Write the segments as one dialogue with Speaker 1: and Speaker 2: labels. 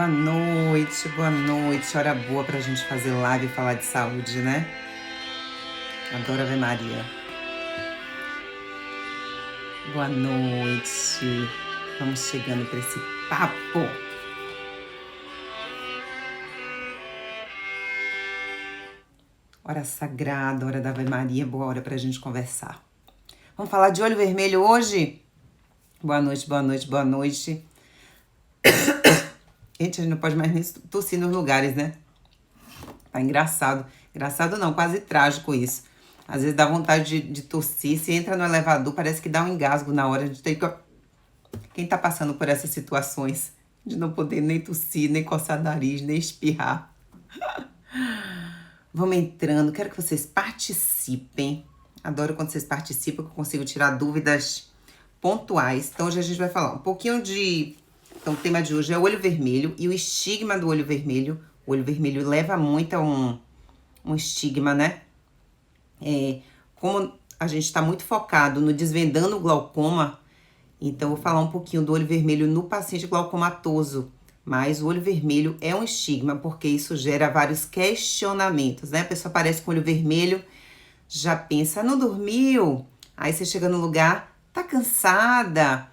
Speaker 1: Boa noite, hora boa pra gente fazer live e falar de saúde, né? Adoro Ave Maria. Boa noite, vamos chegando pra esse papo. Hora sagrada, hora da Ave Maria, boa hora pra gente conversar. Vamos falar de olho vermelho hoje? Boa noite. Gente, a gente não pode mais nem tossir nos lugares, né? Tá engraçado. Engraçado não, quase trágico isso. Às vezes dá vontade de tossir. Se entra no elevador, parece que dá um engasgo na hora. A gente tem que... Quem tá passando por essas situações de não poder nem tossir, nem coçar nariz, nem espirrar. Vamos entrando. Quero que vocês participem. Adoro quando vocês participam, que eu consigo tirar dúvidas pontuais. Então, hoje a gente vai falar um pouquinho de... Então, o tema de hoje é o olho vermelho e o estigma do olho vermelho. O olho vermelho leva muito a um estigma, né? Como a gente está muito focado no desvendando o glaucoma, então eu vou falar um pouquinho do olho vermelho no paciente glaucomatoso. Mas o olho vermelho é um estigma, porque isso gera vários questionamentos, né? A pessoa aparece com o olho vermelho, já pensa, não dormiu? Aí você chega no lugar, tá cansada.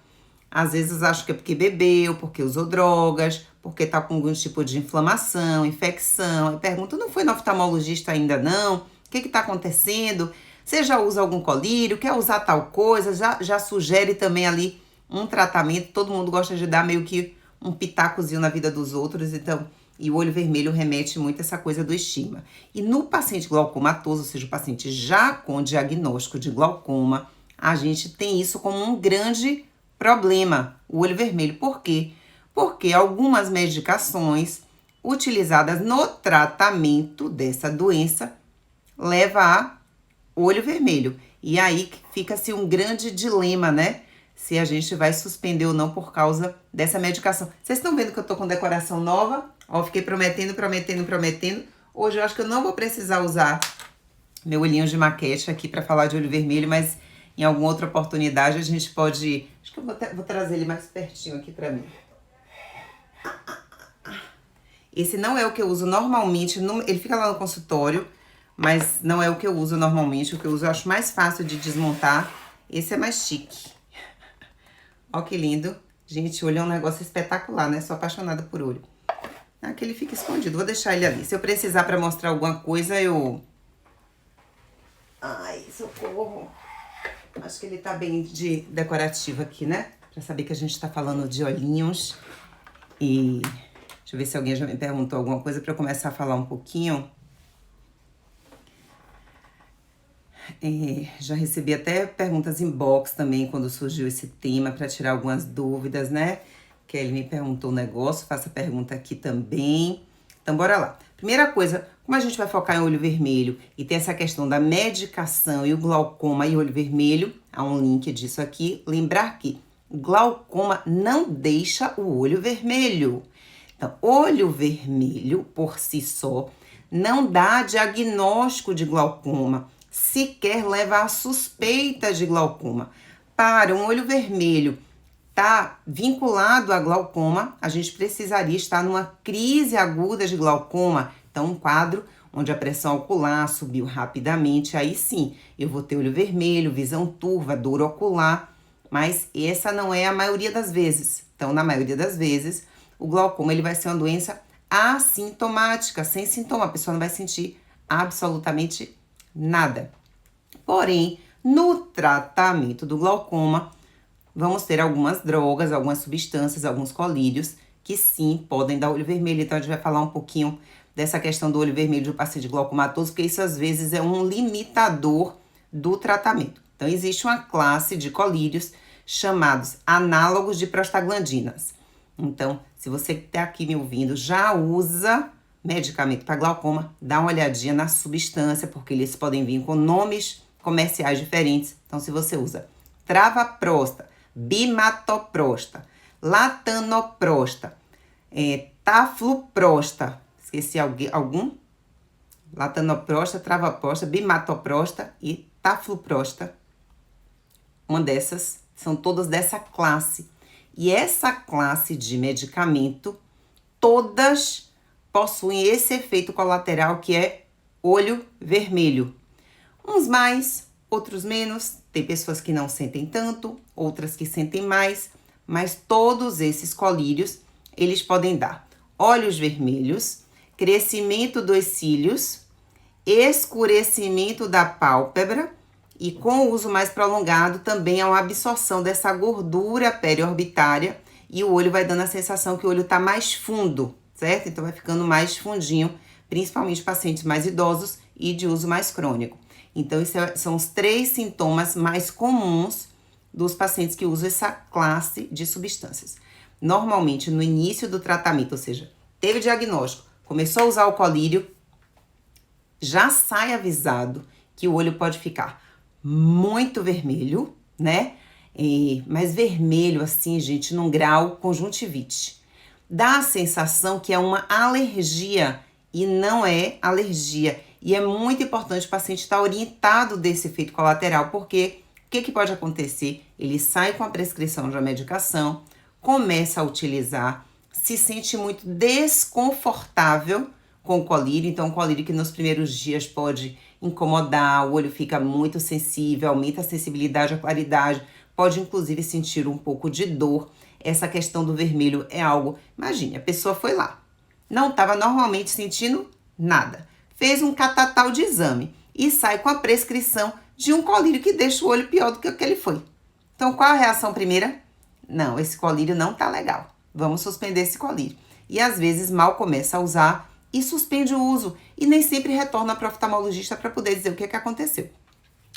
Speaker 1: Às vezes acho que é porque bebeu, porque usou drogas, porque tá com algum tipo de inflamação, infecção. Aí pergunta, não foi no oftalmologista ainda não? O que tá acontecendo? Você já usa algum colírio? Quer usar tal coisa? Já sugere também ali um tratamento. Todo mundo gosta de dar meio que um pitacozinho na vida dos outros, então... E o olho vermelho remete muito a essa coisa do estigma. E no paciente glaucomatoso, ou seja, o paciente já com diagnóstico de glaucoma, a gente tem isso como um grande problema, o olho vermelho. Por quê? Porque algumas medicações utilizadas no tratamento dessa doença levam a olho vermelho. E aí fica-se um grande dilema, né? Se a gente vai suspender ou não por causa dessa medicação. Vocês estão vendo que eu tô com decoração nova? Ó, eu fiquei prometendo. Hoje eu acho que eu não vou precisar usar meu olhinho de maquete aqui pra falar de olho vermelho, mas em alguma outra oportunidade a gente pode... Acho que eu vou trazer ele mais pertinho aqui pra mim. Esse não é o que eu uso normalmente, ele fica lá no consultório, mas não é o que eu uso normalmente. O que eu uso eu acho mais fácil de desmontar. Esse é mais chique. Ó que lindo. Gente, olho é um negócio espetacular, né? Sou apaixonada por olho. Aqui ele fica escondido, vou deixar ele ali. Se eu precisar pra mostrar alguma coisa, eu... Ai, socorro. Acho que ele tá bem de decorativo aqui, né? Pra saber que a gente tá falando de olhinhos. E deixa eu ver se alguém já me perguntou alguma coisa pra eu começar a falar um pouquinho. Já recebi até perguntas inbox também quando surgiu esse tema pra tirar algumas dúvidas, né? Kelly me perguntou um negócio, faça a pergunta aqui também. Então, bora lá. Primeira coisa, como a gente vai focar em olho vermelho e tem essa questão da medicação e o glaucoma e olho vermelho, há um link disso aqui. Lembrar que o glaucoma não deixa o olho vermelho. Então, olho vermelho, por si só, não dá diagnóstico de glaucoma, sequer leva à suspeita de glaucoma. Para um olho vermelho tá vinculado a glaucoma, a gente precisaria estar numa crise aguda de glaucoma. Então, um quadro onde a pressão ocular subiu rapidamente, aí sim, eu vou ter olho vermelho, visão turva, dor ocular, mas essa não é a maioria das vezes. Então, na maioria das vezes, o glaucoma ele vai ser uma doença assintomática, sem sintoma, a pessoa não vai sentir absolutamente nada. Porém, no tratamento do glaucoma, vamos ter algumas drogas, algumas substâncias, alguns colírios que sim podem dar olho vermelho. Então a gente vai falar um pouquinho dessa questão do olho vermelho do paciente glaucomatoso, porque isso às vezes é um limitador do tratamento. Então existe uma classe de colírios chamados análogos de prostaglandinas. Então, se você que está aqui me ouvindo já usa medicamento para glaucoma, dá uma olhadinha na substância, porque eles podem vir com nomes comerciais diferentes. Então, se você usa travaprosta, bimatoprosta, latanoprosta, tafluprosta, esqueci algum? Latanoprosta, travaprosta, bimatoprosta e tafluprosta. Uma dessas, são todas dessa classe. E essa classe de medicamento todas possuem esse efeito colateral que é olho vermelho. Uns mais, outros menos. Tem pessoas que não sentem tanto, outras que sentem mais, mas todos esses colírios, eles podem dar olhos vermelhos, crescimento dos cílios, escurecimento da pálpebra e com o uso mais prolongado também há uma absorção dessa gordura periorbitária e o olho vai dando a sensação que o olho está mais fundo, certo? Então vai ficando mais fundinho, principalmente pacientes mais idosos e de uso mais crônico. Então, são os 3 sintomas mais comuns dos pacientes que usam essa classe de substâncias. Normalmente, no início do tratamento, ou seja, teve diagnóstico, começou a usar o colírio, já sai avisado que o olho pode ficar muito vermelho, né? Mas vermelho assim, gente, num grau conjuntivite. Dá a sensação que é uma alergia e não é alergia. E é muito importante o paciente estar orientado desse efeito colateral, porque o que pode acontecer? Ele sai com a prescrição de uma medicação, começa a utilizar, se sente muito desconfortável com o colírio, então o colírio que nos primeiros dias pode incomodar, o olho fica muito sensível, aumenta a sensibilidade, a claridade, pode inclusive sentir um pouco de dor. Essa questão do vermelho é algo, imagine, a pessoa foi lá, não estava normalmente sentindo nada, fez um catatal de exame e sai com a prescrição de um colírio que deixa o olho pior do que o que ele foi. Então, qual a reação primeira? Não, esse colírio não tá legal. Vamos suspender esse colírio. E às vezes mal começa a usar e suspende o uso. E nem sempre retorna para o oftalmologista para poder dizer o que aconteceu.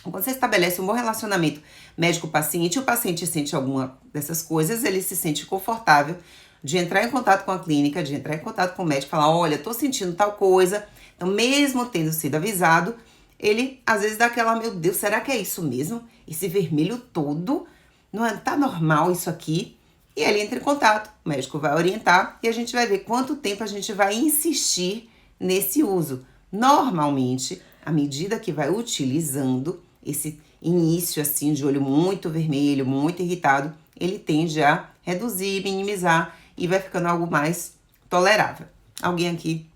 Speaker 1: Quando você estabelece um bom relacionamento médico-paciente, o paciente sente alguma dessas coisas, ele se sente confortável de entrar em contato com a clínica, de entrar em contato com o médico, falar, olha, tô sentindo tal coisa. Então, mesmo tendo sido avisado, ele às vezes dá aquela, meu Deus, será que é isso mesmo? Esse vermelho todo, não é, tá normal isso aqui? E ele entra em contato, o médico vai orientar e a gente vai ver quanto tempo a gente vai insistir nesse uso. Normalmente, à medida que vai utilizando esse início assim de olho muito vermelho, muito irritado, ele tende a reduzir, minimizar e vai ficando algo mais tolerável. Alguém aqui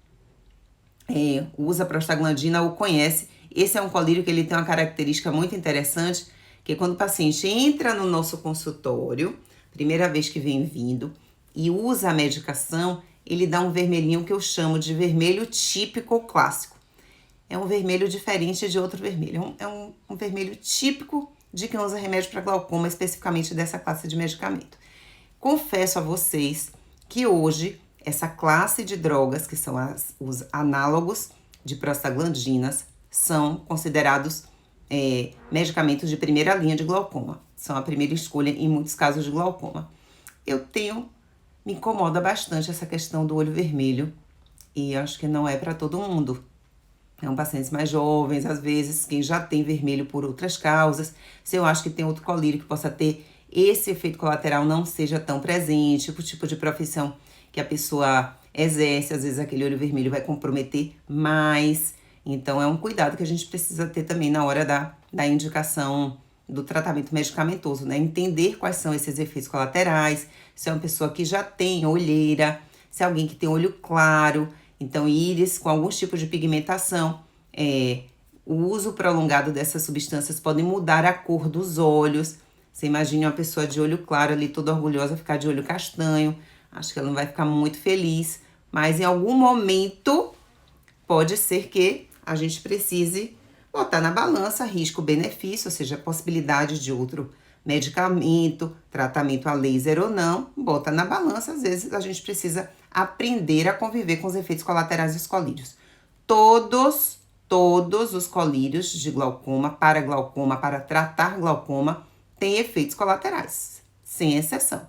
Speaker 1: usa prostaglandina ou conhece? Esse é um colírio que ele tem uma característica muito interessante, que quando o paciente entra no nosso consultório, primeira vez que vem vindo, e usa a medicação, ele dá um vermelhinho que eu chamo de vermelho típico ou clássico. É um vermelho diferente de outro vermelho. É um vermelho típico de quem usa remédio para glaucoma, especificamente dessa classe de medicamento. Confesso a vocês que hoje, essa classe de drogas, que são os análogos de prostaglandinas, são considerados medicamentos de primeira linha de glaucoma. São a primeira escolha em muitos casos de glaucoma. Me incomoda bastante essa questão do olho vermelho e acho que não é para todo mundo. São pacientes mais jovens, às vezes, quem já tem vermelho por outras causas. Se eu acho que tem outro colírio que possa ter esse efeito colateral não seja tão presente, o tipo de profissão que a pessoa exerce, às vezes aquele olho vermelho vai comprometer mais. Então, é um cuidado que a gente precisa ter também na hora da indicação do tratamento medicamentoso, né? Entender quais são esses efeitos colaterais, se é uma pessoa que já tem olheira, se é alguém que tem olho claro, então íris com alguns tipos de pigmentação. O uso prolongado dessas substâncias pode mudar a cor dos olhos. Você imagine uma pessoa de olho claro ali, toda orgulhosa, ficar de olho castanho. Acho que ela não vai ficar muito feliz, mas em algum momento pode ser que a gente precise botar na balança risco-benefício, ou seja, a possibilidade de outro medicamento, tratamento a laser ou não, bota na balança. Às vezes a gente precisa aprender a conviver com os efeitos colaterais dos colírios. Todos os colírios de glaucoma, para tratar glaucoma, têm efeitos colaterais, sem exceção.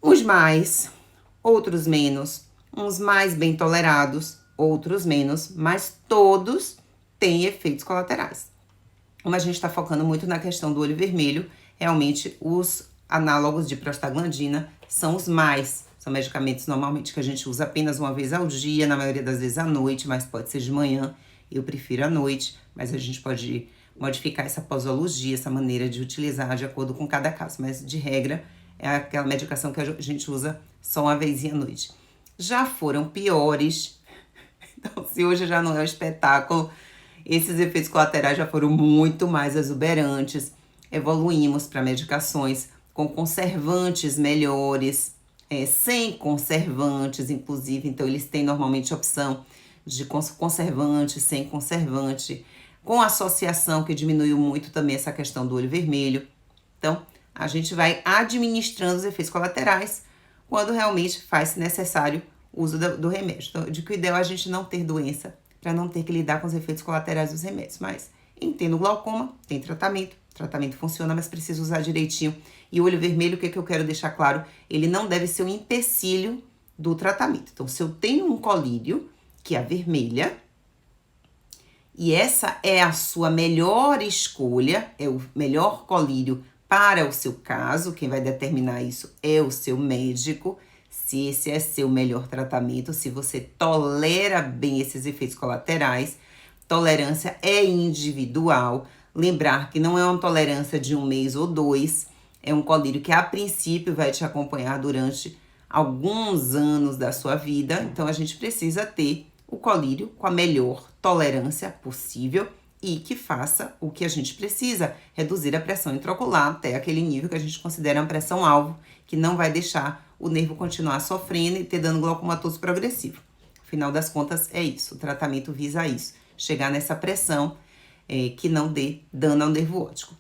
Speaker 1: Uns mais, outros menos, uns mais bem tolerados, outros menos, mas todos têm efeitos colaterais. Como a gente está focando muito na questão do olho vermelho, realmente os análogos de prostaglandina são os mais. São medicamentos normalmente que a gente usa apenas uma vez ao dia, na maioria das vezes à noite, mas pode ser de manhã. Eu prefiro à noite, mas a gente pode modificar essa posologia, essa maneira de utilizar de acordo com cada caso. Mas, de regra, é aquela medicação que a gente usa só uma vez à noite. já foram piores. Então, se hoje já não é um espetáculo, esses efeitos colaterais já foram muito mais exuberantes. Evoluímos para medicações com conservantes melhores, sem conservantes, inclusive. Então, eles têm normalmente a opção de conservante, sem conservante, com associação, que diminuiu muito também essa questão do olho vermelho. Então, a gente vai administrando os efeitos colaterais quando realmente faz necessário o uso do remédio. Então, de que o ideal é a gente não ter doença para não ter que lidar com os efeitos colaterais dos remédios. Mas, entendo glaucoma, tem tratamento, o tratamento funciona, mas precisa usar direitinho. E o olho vermelho, o que eu quero deixar claro? Ele não deve ser um empecilho do tratamento. Então, se eu tenho um colírio, que é a vermelha, e essa é a sua melhor escolha, é o melhor colírio para o seu caso, quem vai determinar isso é o seu médico, se esse é seu melhor tratamento, se você tolera bem esses efeitos colaterais. Tolerância é individual, lembrar que não é uma tolerância de 1 mês ou 2, é um colírio que a princípio vai te acompanhar durante alguns anos da sua vida, então a gente precisa ter o colírio com a melhor tolerância possível e que faça o que a gente precisa, reduzir a pressão intraocular até aquele nível que a gente considera uma pressão-alvo, que não vai deixar o nervo continuar sofrendo e ter dano glaucomatoso progressivo. Afinal das contas, é isso, o tratamento visa isso, chegar nessa pressão que não dê dano ao nervo óptico.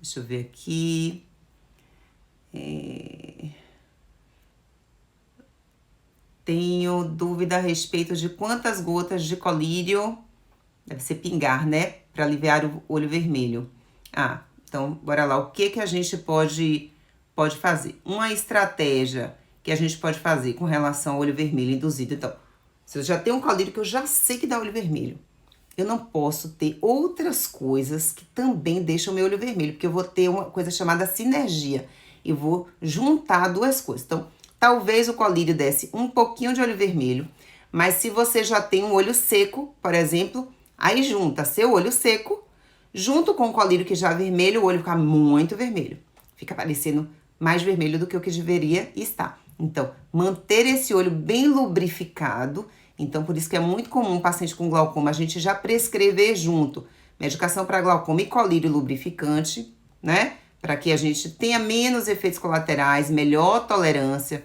Speaker 1: Deixa eu ver aqui. Tenho dúvida a respeito de quantas gotas de colírio, deve ser pingar, né? Para aliviar o olho vermelho. Então, bora lá. O que a gente pode fazer? Uma estratégia que a gente pode fazer com relação ao olho vermelho induzido. Então, se eu já tenho um colírio que eu já sei que dá olho vermelho, eu não posso ter outras coisas que também deixam o meu olho vermelho, porque eu vou ter uma coisa chamada sinergia. Eu vou juntar duas coisas. Então, talvez o colírio desse um pouquinho de olho vermelho, mas se você já tem um olho seco, por exemplo, aí junta seu olho seco, junto com o colírio que já é vermelho, o olho fica muito vermelho. Fica parecendo mais vermelho do que o que deveria estar. Então, manter esse olho bem lubrificado. Então, por isso que é muito comum um paciente com glaucoma a gente já prescrever junto medicação para glaucoma e colírio lubrificante, né? Para que a gente tenha menos efeitos colaterais, melhor tolerância.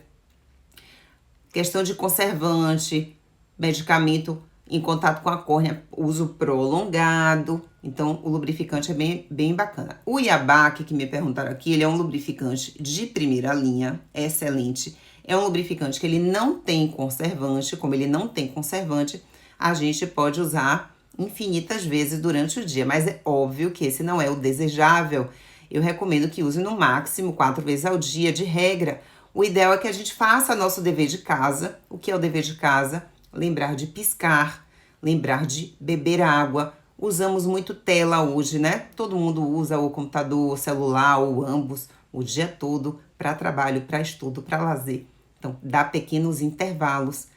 Speaker 1: Questão de conservante, medicamento em contato com a córnea, uso prolongado. Então, o lubrificante é bem bacana. O Iabac, que me perguntaram aqui, ele é um lubrificante de primeira linha, excelente. É um lubrificante que ele não tem conservante, como ele não tem conservante, a gente pode usar infinitas vezes durante o dia, mas é óbvio que esse não é o desejável. Eu recomendo que use no máximo 4 vezes ao dia, de regra. O ideal é que a gente faça nosso dever de casa. O que é o dever de casa? Lembrar de piscar, lembrar de beber água. Usamos muito tela hoje, né? Todo mundo usa o computador, o celular ou ambos o dia todo para trabalho, para estudo, para lazer. Então, dá pequenos intervalos.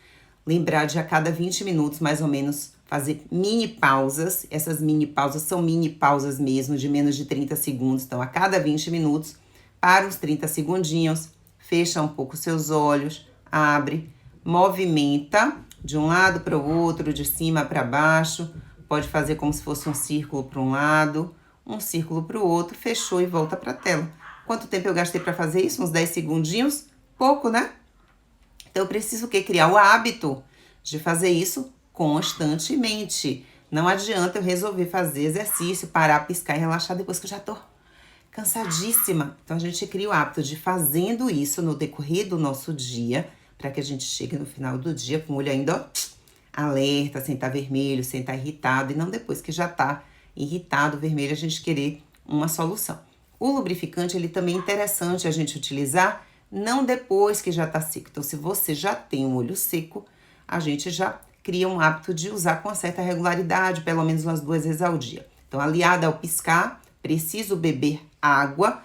Speaker 1: Lembrar de a cada 20 minutos, mais ou menos, fazer mini pausas. Essas mini pausas são mini pausas mesmo, de menos de 30 segundos. Então, a cada 20 minutos, para uns 30 segundinhos, fecha um pouco seus olhos, abre, movimenta de um lado para o outro, de cima para baixo. Pode fazer como se fosse um círculo para um lado, um círculo para o outro, fechou e volta para a tela. Quanto tempo eu gastei para fazer isso? Uns 10 segundinhos? Pouco, né? Então, eu preciso o quê? Criar o hábito de fazer isso constantemente. Não adianta eu resolver fazer exercício, parar, piscar e relaxar depois que eu já tô cansadíssima. Então, a gente cria o hábito de fazendo isso no decorrer do nosso dia, para que a gente chegue no final do dia com o olho ainda, ó, alerta, sem estar vermelho, sem estar irritado, e não depois que já tá irritado, vermelho, a gente querer uma solução. O lubrificante, ele também é interessante a gente utilizar não depois que já tá seco. Então, se você já tem um olho seco, a gente já cria um hábito de usar com uma certa regularidade, pelo menos umas 2 vezes ao dia. Então, aliada ao piscar, preciso beber água.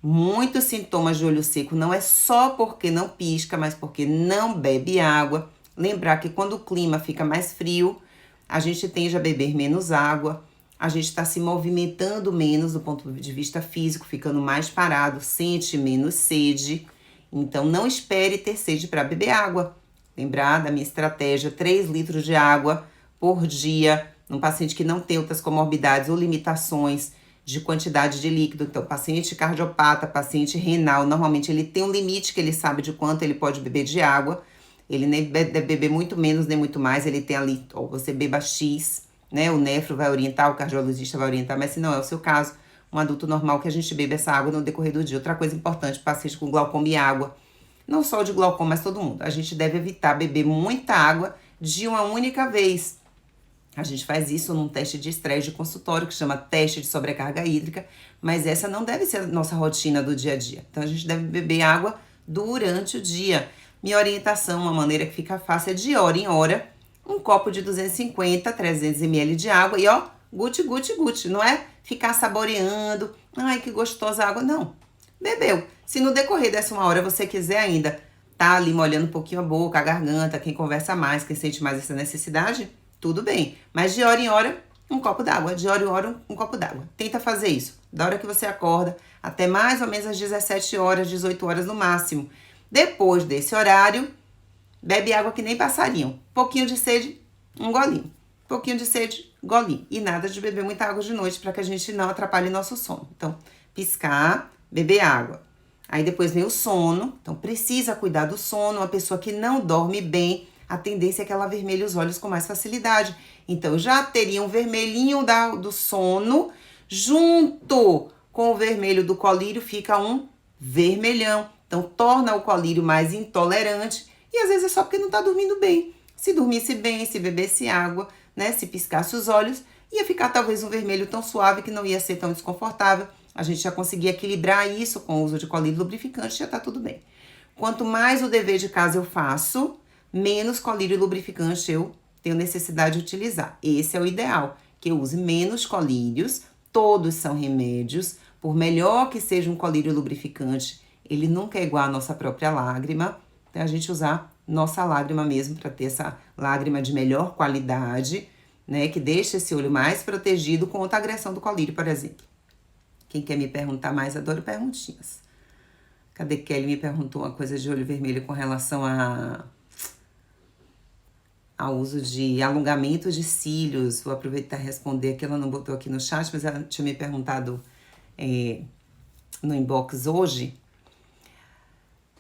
Speaker 1: Muitos sintomas de olho seco não é só porque não pisca, mas porque não bebe água. Lembrar que quando o clima fica mais frio, a gente tende a beber menos água, a gente está se movimentando menos do ponto de vista físico, ficando mais parado, sente menos sede. Então, não espere ter sede para beber água. Lembrar da minha estratégia, 3 litros de água por dia, num paciente que não tem outras comorbidades ou limitações de quantidade de líquido. Então, paciente cardiopata, paciente renal, normalmente ele tem um limite que ele sabe de quanto ele pode beber de água. Ele nem deve beber muito menos, nem muito mais. Ele tem ali, ó, você beba X, né? O nefro vai orientar, o cardiologista vai orientar, mas se não é o seu caso, um adulto normal que a gente bebe essa água no decorrer do dia. Outra coisa importante, paciente com glaucoma e água. Não só de glaucoma, mas todo mundo. A gente deve evitar beber muita água de uma única vez. A gente faz isso num teste de estresse de consultório, que chama teste de sobrecarga hídrica, mas essa não deve ser a nossa rotina do dia a dia. Então, a gente deve beber água durante o dia. Minha orientação, uma maneira que fica fácil, é de hora em hora, um copo de 250, 300 ml de água e ó, guti, guti, guti. Não é ficar saboreando, ai que gostosa a água, não. Bebeu. Se no decorrer dessa uma hora você quiser ainda tá ali molhando um pouquinho a boca, a garganta, quem conversa mais, quem sente mais essa necessidade, tudo bem. Mas de hora em hora, um copo d'água. De hora em hora, um copo d'água. Tenta fazer isso. Da hora que você acorda, até mais ou menos às 17 horas, 18 horas no máximo. Depois desse horário, bebe água que nem passarinho. Pouquinho de sede, um golinho. Pouquinho de sede, golinho. E nada de beber muita água de noite para que a gente não atrapalhe nosso sono. Então, piscar, beber água. Aí depois vem o sono. Então, precisa cuidar do sono. Uma pessoa que não dorme bem, a tendência é que ela avermelhe os olhos com mais facilidade. Então, já teria um vermelhinho do sono, junto com o vermelho do colírio, fica um vermelhão. Então, torna o colírio mais intolerante. E às vezes é só porque não tá dormindo bem. Se dormisse bem, se bebesse água, né? Se piscasse os olhos, ia ficar talvez um vermelho tão suave que não ia ser tão desconfortável. A gente já conseguia equilibrar isso com o uso de colírio lubrificante, já tá tudo bem. Quanto mais o dever de casa eu faço, menos colírio lubrificante eu tenho necessidade de utilizar. Esse é o ideal, que eu use menos colírios, todos são remédios. Por melhor que seja um colírio lubrificante, ele nunca é igual à nossa própria lágrima. Então, a gente usar nossa lágrima mesmo para ter essa lágrima de melhor qualidade, né? Que deixa esse olho mais protegido contra a agressão do colírio, por exemplo. Quem quer me perguntar mais, adoro perguntinhas. Cadê Kelly? Me perguntou uma coisa de olho vermelho com relação ao uso de alongamento de cílios. Vou aproveitar e responder, que ela não botou aqui no chat, mas ela tinha me perguntado no inbox hoje.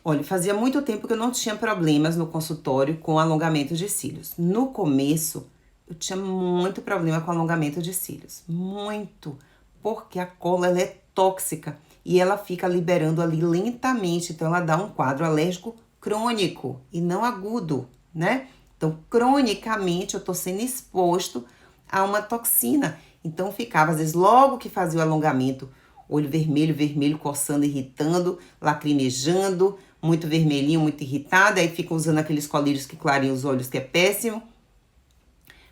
Speaker 1: Olha, fazia muito tempo que eu não tinha problemas no consultório com alongamento de cílios. No começo, eu tinha muito problema com alongamento de cílios. Muito. Porque a cola, ela é tóxica e ela fica liberando ali lentamente. Então, ela dá um quadro alérgico crônico e não agudo, né? Então, cronicamente, eu tô sendo exposto a uma toxina. Então, ficava, às vezes, logo que fazia o alongamento, olho vermelho, vermelho, coçando, irritando, lacrimejando, muito vermelhinho, muito irritado. Aí fica usando aqueles colírios que clareiam os olhos, que é péssimo.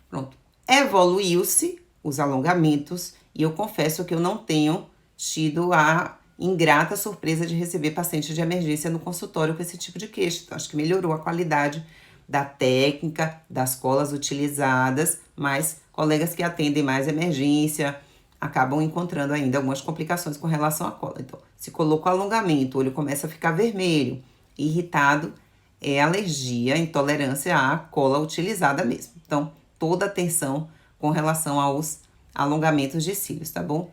Speaker 1: Pronto. Evoluiu-se os alongamentos e eu confesso que eu não tenho tido a ingrata surpresa de receber paciente de emergência no consultório com esse tipo de queixa. Então, acho que melhorou a qualidade da técnica, das colas utilizadas, mas colegas que atendem mais emergência acabam encontrando ainda algumas complicações com relação à cola. Então, se colocou alongamento, o olho começa a ficar vermelho, irritado, é alergia, intolerância à cola utilizada mesmo. Então, toda atenção com relação aos alongamentos de cílios, tá bom?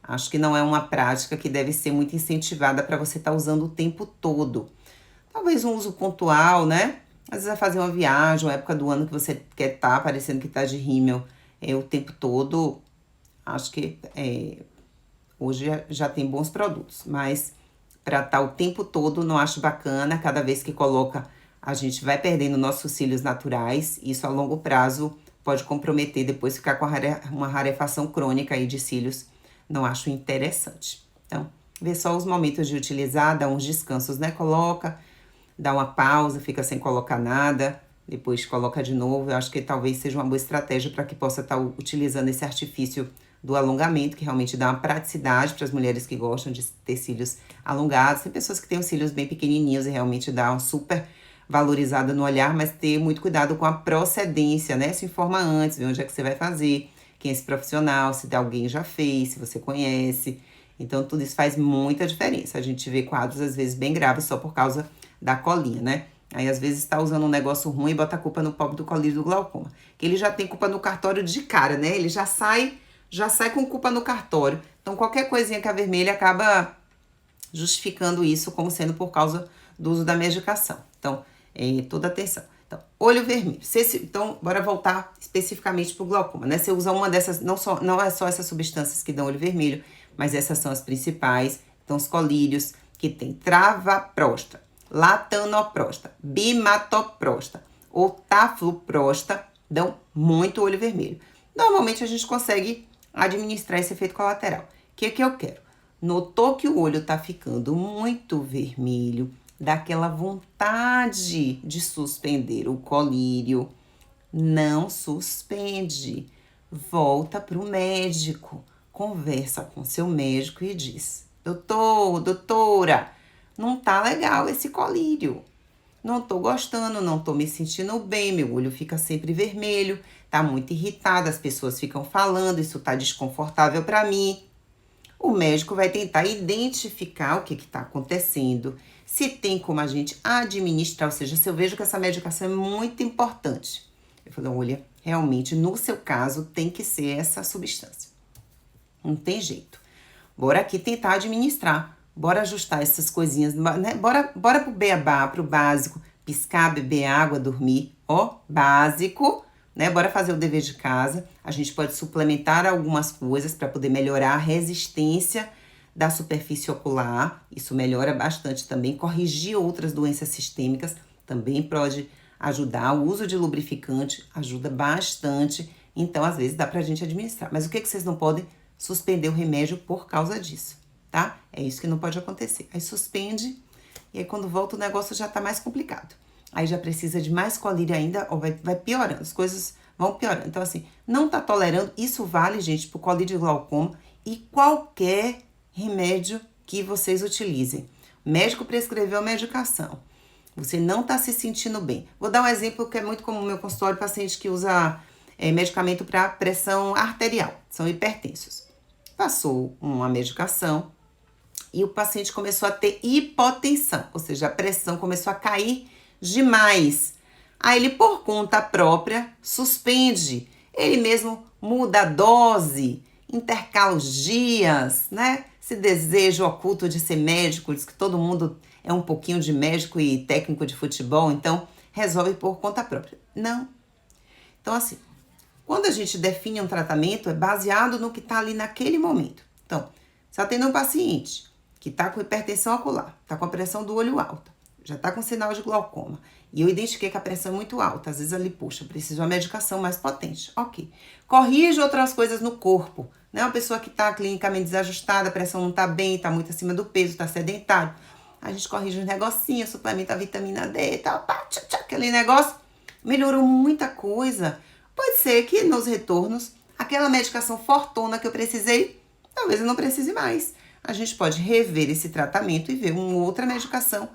Speaker 1: Acho que não é uma prática que deve ser muito incentivada para você estar usando o tempo todo. Talvez um uso pontual, né? Às vezes vai fazer uma viagem, uma época do ano que você quer estar parecendo que tá de rímel o tempo todo. Acho que hoje já tem bons produtos, mas para estar o tempo todo não acho bacana. Cada vez que coloca, a gente vai perdendo nossos cílios naturais. Isso a longo prazo pode comprometer, depois ficar com uma rarefação crônica aí de cílios. Não acho interessante. Então, vê só os momentos de utilizar, dá uns descansos, né? Coloca, dá uma pausa, fica sem colocar nada, depois coloca de novo. Eu acho que talvez seja uma boa estratégia para que possa estar utilizando esse artifício do alongamento, que realmente dá uma praticidade para as mulheres que gostam de ter cílios alongados. Tem pessoas que têm os cílios bem pequenininhos e realmente dá uma super valorizada no olhar, mas ter muito cuidado com a procedência, né? Se informa antes, ver onde é que você vai fazer, quem é esse profissional, se alguém já fez, se você conhece. Então, tudo isso faz muita diferença. A gente vê quadros, às vezes, bem graves só por causa da colinha, né? Aí, às vezes, tá usando um negócio ruim e bota a culpa no pobre do colírio do glaucoma. Que ele já tem culpa no cartório de cara, né? Ele já sai com culpa no cartório. Então, qualquer coisinha que avermelha acaba justificando isso como sendo por causa do uso da medicação. Então, toda atenção. Então, olho vermelho. Então, bora voltar especificamente para o glaucoma, né? Você usa uma dessas, não é só essas substâncias que dão olho vermelho, mas essas são as principais. Então, os colírios, que tem travaprosta, latanoprosta, bimatoprosta ou tafluprosta, dão muito olho vermelho. Normalmente, a gente consegue administrar esse efeito colateral. O que eu quero? Notou que o olho tá ficando muito vermelho, dá aquela vontade de suspender o colírio. Não suspende. Volta para o médico. Conversa com seu médico e diz: doutor, doutora, não tá legal esse colírio. Não tô gostando, não tô me sentindo bem, meu olho fica sempre vermelho, tá muito irritado, as pessoas ficam falando, isso tá desconfortável para mim. O médico vai tentar identificar o que está acontecendo, se tem como a gente administrar, ou seja, se eu vejo que essa medicação é muito importante. Eu falo, olha, realmente, no seu caso, tem que ser essa substância. Não tem jeito. Bora aqui tentar administrar, bora ajustar essas coisinhas, né? Bora pro beabá, pro básico, piscar, beber água, dormir, ó, básico, né? Bora fazer o dever de casa. A gente pode suplementar algumas coisas para poder melhorar a resistência da superfície ocular. Isso melhora bastante também. Corrigir outras doenças sistêmicas também pode ajudar. O uso de lubrificante ajuda bastante. Então, às vezes, dá pra gente administrar. Mas o que vocês não podem? Suspender o remédio por causa disso, tá? É isso que não pode acontecer. Aí suspende e aí quando volta o negócio já tá mais complicado. Aí já precisa de mais colírio ainda, ou vai piorando, as coisas vão piorando. Então, assim, não tá tolerando, isso vale, gente, pro colírio de glaucoma e qualquer remédio que vocês utilizem. O médico prescreveu a medicação, você não tá se sentindo bem. Vou dar um exemplo que é muito comum no meu consultório, paciente que usa medicamento para pressão arterial, são hipertensos. Passou uma medicação e o paciente começou a ter hipotensão, ou seja, a pressão começou a cair demais. Aí ele, por conta própria, suspende. Ele mesmo muda a dose, intercala os dias, né? Esse desejo oculto de ser médico, diz que todo mundo é um pouquinho de médico e técnico de futebol, então resolve por conta própria. Não. Então, assim, quando a gente define um tratamento, é baseado no que está ali naquele momento. Então, se eu tenho um paciente que está com hipertensão ocular, está com a pressão do olho alta, já está com sinal de glaucoma, e eu identifiquei que a pressão é muito alta, às vezes ali, poxa, preciso de uma medicação mais potente. Ok. Corrige outras coisas no corpo, né? Uma pessoa que está clinicamente desajustada, a pressão não está bem, está muito acima do peso, está sedentário. A gente corrige uns negocinhos, suplementa a vitamina D e tal, aquele negócio. Melhorou muita coisa. Pode ser que nos retornos, aquela medicação fortuna que eu precisei, talvez eu não precise mais. A gente pode rever esse tratamento e ver uma outra medicação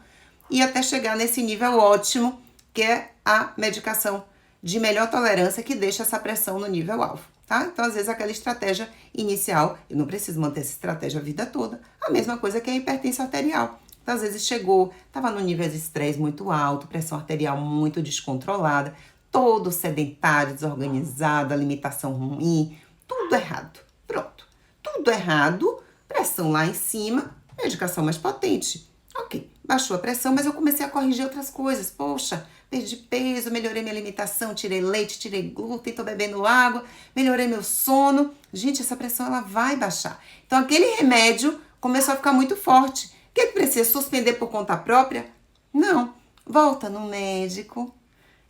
Speaker 1: e até chegar nesse nível ótimo, que é a medicação de melhor tolerância que deixa essa pressão no nível alvo, tá? Então, às vezes, aquela estratégia inicial, eu não preciso manter essa estratégia a vida toda, a mesma coisa que a hipertensão arterial. Então, às vezes, chegou, estava no nível de estresse muito alto, pressão arterial muito descontrolada, todo sedentário, desorganizado, alimentação ruim, tudo errado. Pronto. Tudo errado, pressão lá em cima, medicação mais potente. Ok, baixou a pressão, mas eu comecei a corrigir outras coisas. Poxa, perdi peso, melhorei minha alimentação, tirei leite, tirei glúten, tô bebendo água, melhorei meu sono. Gente, essa pressão ela vai baixar. Então, aquele remédio começou a ficar muito forte. O que precisa? Suspender por conta própria? Não. Volta no médico,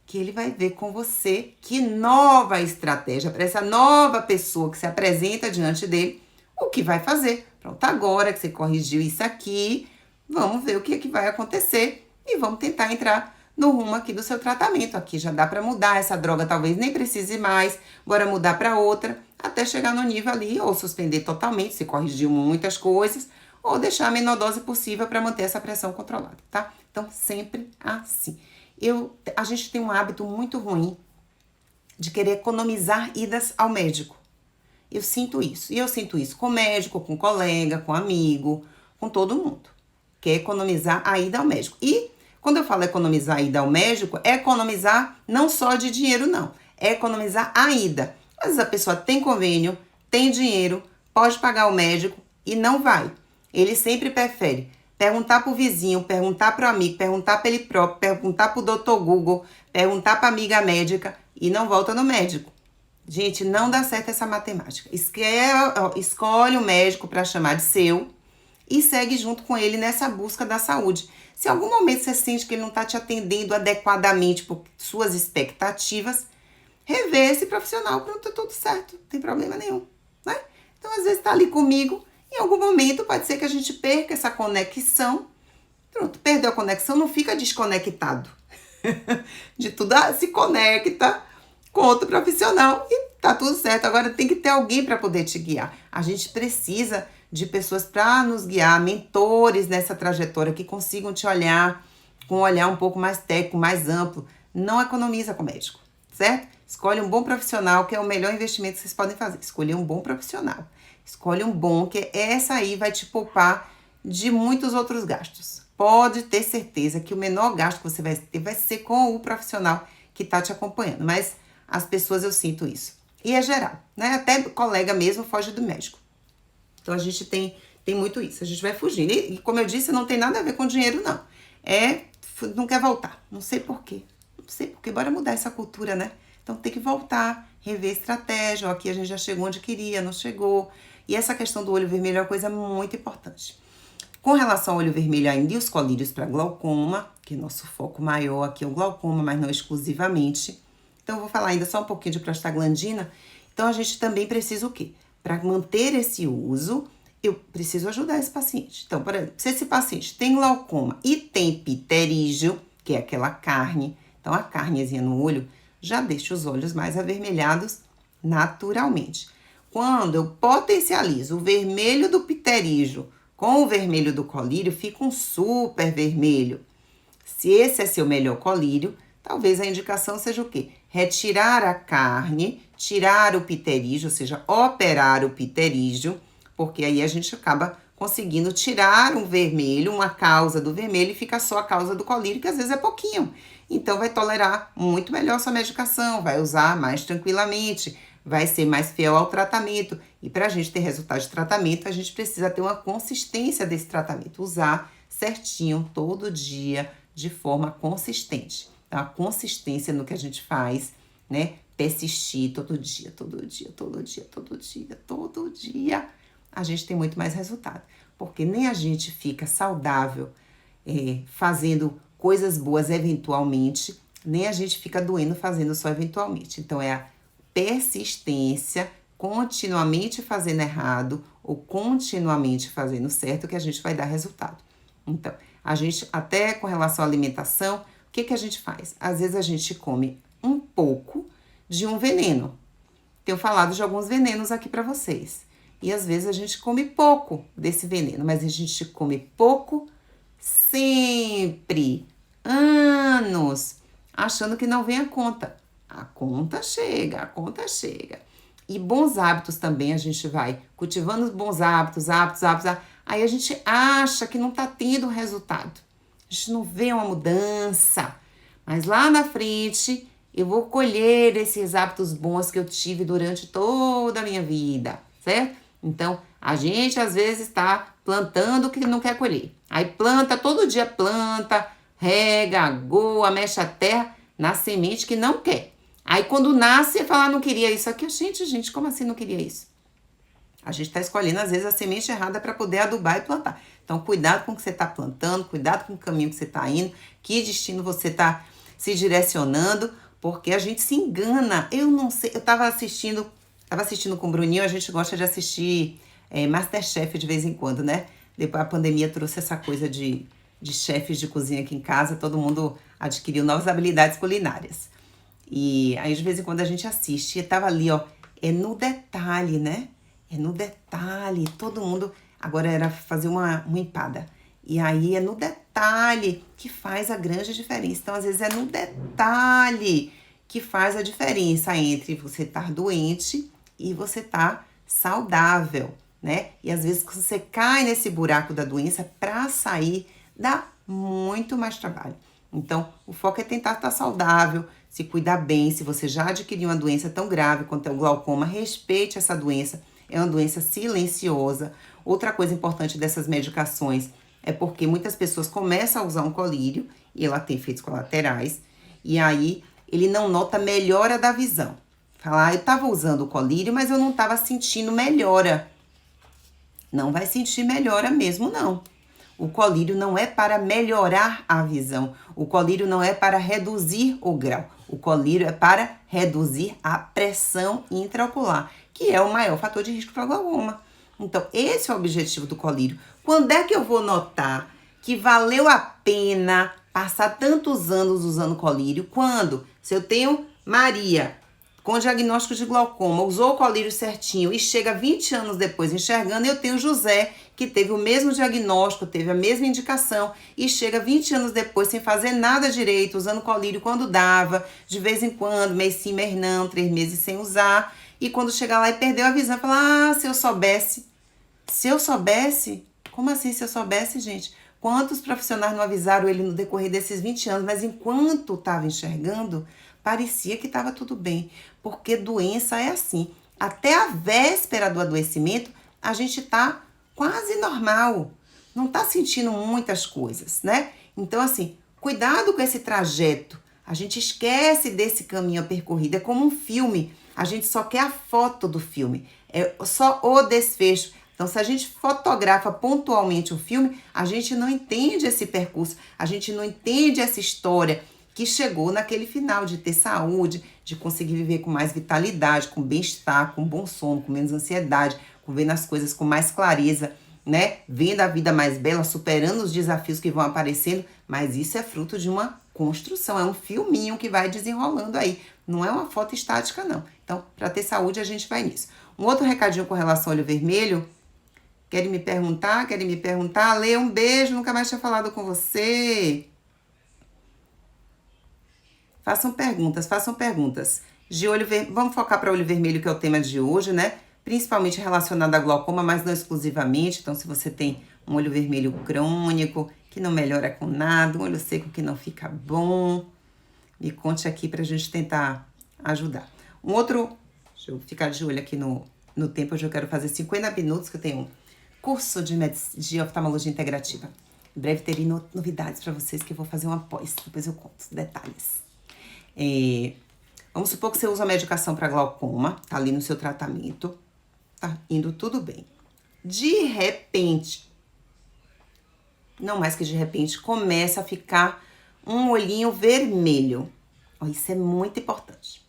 Speaker 1: que ele vai ver com você que nova estratégia para essa nova pessoa que se apresenta diante dele, o que vai fazer. Pronto, agora que você corrigiu isso aqui, vamos ver o que é que vai acontecer e vamos tentar entrar no rumo aqui do seu tratamento. Aqui já dá para mudar, essa droga talvez nem precise mais, bora mudar para outra, até chegar no nível ali, ou suspender totalmente, se corrigiu muitas coisas, ou deixar a menor dose possível para manter essa pressão controlada, tá? Então, sempre assim. A gente tem um hábito muito ruim de querer economizar idas ao médico. Eu sinto isso. E eu sinto isso com médico, com colega, com amigo, com todo mundo. Quer economizar a ida ao médico. E Quando eu falo economizar a ida ao médico, é economizar não só de dinheiro, não. É economizar a ida. Às vezes a pessoa tem convênio, tem dinheiro, pode pagar o médico e não vai. Ele sempre prefere perguntar pro vizinho, perguntar pro amigo, perguntar para ele próprio, perguntar pro doutor Google, perguntar pra amiga médica e não volta no médico. Gente, não dá certo essa matemática. Escolhe o médico para chamar de seu e segue junto com ele nessa busca da saúde. Se em algum momento você sente que ele não está te atendendo adequadamente por suas expectativas, rever esse profissional, pronto, tá tudo certo, não tem problema nenhum, né? Então, às vezes, tá ali comigo, em algum momento pode ser que a gente perca essa conexão. Pronto, perdeu a conexão, não fica desconectado de tudo, se conecta com outro profissional e tá tudo certo. Agora tem que ter alguém para poder te guiar. A gente precisa de pessoas para nos guiar, mentores nessa trajetória que consigam te olhar com um olhar um pouco mais técnico, mais amplo. Não economiza com médico, certo? Escolhe um bom profissional, que é o melhor investimento que vocês podem fazer. Escolher um bom profissional. Escolhe um bom, que essa aí vai te poupar de muitos outros gastos. Pode ter certeza que o menor gasto que você vai ter vai ser com o profissional que tá te acompanhando. Mas as pessoas, eu sinto isso. E é geral, né? Até colega mesmo foge do médico. Então, a gente tem muito isso. A gente vai fugindo. E como eu disse, não tem nada a ver com dinheiro, não. Não quer voltar. Não sei por quê. Não sei por quê. Bora mudar essa cultura, né? Então, tem que voltar, rever estratégia. Ó, aqui a gente já chegou onde queria, não chegou. E essa questão do olho vermelho é uma coisa muito importante. Com relação ao olho vermelho ainda e os colírios para glaucoma, que nosso foco maior aqui é o glaucoma, mas não exclusivamente. Então, eu vou falar ainda só um pouquinho de prostaglandina. Então, a gente também precisa o quê? Para manter esse uso, eu preciso ajudar esse paciente. Então, por exemplo, se esse paciente tem glaucoma e tem pterígio, que é aquela carne, então a carnezinha no olho já deixa os olhos mais avermelhados naturalmente. Quando eu potencializo o vermelho do pterígio com o vermelho do colírio, fica um super vermelho. Se esse é seu melhor colírio, talvez a indicação seja o quê? Retirar a carne, tirar o pterígio, ou seja, operar o pterígio, porque aí a gente acaba conseguindo tirar um vermelho, uma causa do vermelho, e fica só a causa do colírio, que às vezes é pouquinho. Então, vai tolerar muito melhor sua medicação, vai usar mais tranquilamente, vai ser mais fiel ao tratamento. E para a gente ter resultado de tratamento, a gente precisa ter uma consistência desse tratamento, usar certinho, todo dia, de forma consistente. Então, a consistência no que a gente faz, né? Persistir todo dia, todo dia, todo dia, todo dia, todo dia, a gente tem muito mais resultado. Porque nem a gente fica saudável fazendo coisas boas eventualmente, nem a gente fica doendo fazendo só eventualmente. Então, é a persistência, continuamente fazendo errado ou continuamente fazendo certo que a gente vai dar resultado. Então, a gente, até com relação à alimentação, o que a gente faz? Às vezes a gente come um pouco de um veneno. Tenho falado de alguns venenos aqui para vocês. E às vezes a gente come pouco desse veneno, mas a gente come pouco sempre, anos, achando que não vem a conta. A conta chega, a conta chega. E bons hábitos também, a gente vai cultivando bons hábitos, aí a gente acha que não tá tendo resultado. A gente não vê uma mudança, mas lá na frente eu vou colher esses hábitos bons que eu tive durante toda a minha vida, certo? Então, a gente às vezes está plantando o que não quer colher. Aí planta, todo dia planta, rega, agoa, mexe a terra na semente que não quer. Aí quando nasce, fala, não queria isso aqui. Gente, como assim não queria isso? A gente está escolhendo, às vezes, a semente errada para poder adubar e plantar. Então, cuidado com o que você está plantando, cuidado com o caminho que você está indo, que destino você está se direcionando, porque a gente se engana. Eu não sei, eu estava assistindo com o Bruninho, a gente gosta de assistir MasterChef de vez em quando, né? Depois a pandemia trouxe essa coisa de chefes de cozinha aqui em casa, todo mundo adquiriu novas habilidades culinárias. E aí, de vez em quando, a gente assiste e tava ali, ó, é no detalhe, né? É no detalhe, todo mundo... Agora era fazer uma empada. E aí, é no detalhe que faz a grande diferença. Então, às vezes, é no detalhe que faz a diferença entre você estar doente e você estar saudável, né? E, às vezes, quando você cai nesse buraco da doença, para sair, dá muito mais trabalho. Então, o foco é tentar estar saudável, se cuidar bem. Se você já adquiriu uma doença tão grave quanto é o glaucoma, respeite essa doença. É uma doença silenciosa. Outra coisa importante dessas medicações é porque muitas pessoas começam a usar um colírio e ela tem efeitos colaterais. E aí, ele não nota melhora da visão. Fala, eu estava usando o colírio, mas eu não estava sentindo melhora. Não vai sentir melhora mesmo, não. O colírio não é para melhorar a visão. O colírio não é para reduzir o grau. O colírio é para reduzir a pressão intraocular, que é o maior fator de risco para glaucoma. Então, esse é o objetivo do colírio. Quando é que eu vou notar que valeu a pena passar tantos anos usando colírio? Quando? Se eu tenho Maria com diagnóstico de glaucoma, usou o colírio certinho e chega 20 anos depois enxergando, eu tenho José, que teve o mesmo diagnóstico, teve a mesma indicação e chega 20 anos depois sem fazer nada direito, usando colírio quando dava, de vez em quando, mês sim, mês não, 3 meses sem usar, e quando chega lá e perdeu a visão, fala, se eu soubesse. Se eu soubesse? Como assim se eu soubesse, gente? Quantos profissionais não avisaram ele no decorrer desses 20 anos, mas enquanto estava enxergando, parecia que estava tudo bem, porque doença é assim. Até a véspera do adoecimento, a gente tá quase normal, não tá sentindo muitas coisas, né? Então, assim, cuidado com esse trajeto. A gente esquece desse caminho percorrido, é como um filme. A gente só quer a foto do filme, é só o desfecho. Então, se a gente fotografa pontualmente o filme, a gente não entende esse percurso, a gente não entende essa história que chegou naquele final de ter saúde, de conseguir viver com mais vitalidade, com bem-estar, com bom sono, com menos ansiedade, com vendo as coisas com mais clareza, né? Vendo a vida mais bela, superando os desafios que vão aparecendo, mas isso é fruto de uma construção, é um filminho que vai desenrolando aí, não é uma foto estática, não. Então, para ter saúde, a gente vai nisso. Um outro recadinho com relação ao olho vermelho. Querem me perguntar? Lê, um beijo, nunca mais tinha falado com você. Façam perguntas. De olho Vamos focar para olho vermelho, que é o tema de hoje, né? Principalmente relacionado a glaucoma, mas não exclusivamente. Então, se você tem um olho vermelho crônico, que não melhora com nada, um olho seco que não fica bom, me conte aqui pra gente tentar ajudar. Deixa eu ficar de olho aqui no tempo, hoje eu quero fazer 50 minutos, que eu tenho um curso de oftalmologia integrativa. Em breve terei novidades para vocês, que eu vou fazer uma pós, depois eu conto os detalhes. Vamos supor que você usa a medicação para glaucoma, tá ali no seu tratamento, tá indo tudo bem. De repente, não mais que de repente, começa a ficar um olhinho vermelho. Isso é muito importante.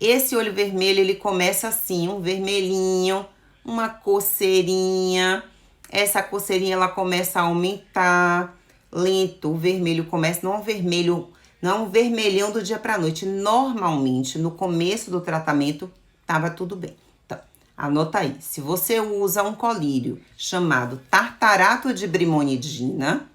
Speaker 1: Esse olho vermelho, ele começa assim, um vermelhinho, uma coceirinha. Essa coceirinha, ela começa a aumentar lento. O vermelho começa, não é um vermelhão do dia para noite. Normalmente, no começo do tratamento, tava tudo bem. Então, anota aí. Se você usa um colírio chamado tartarato de brimonidina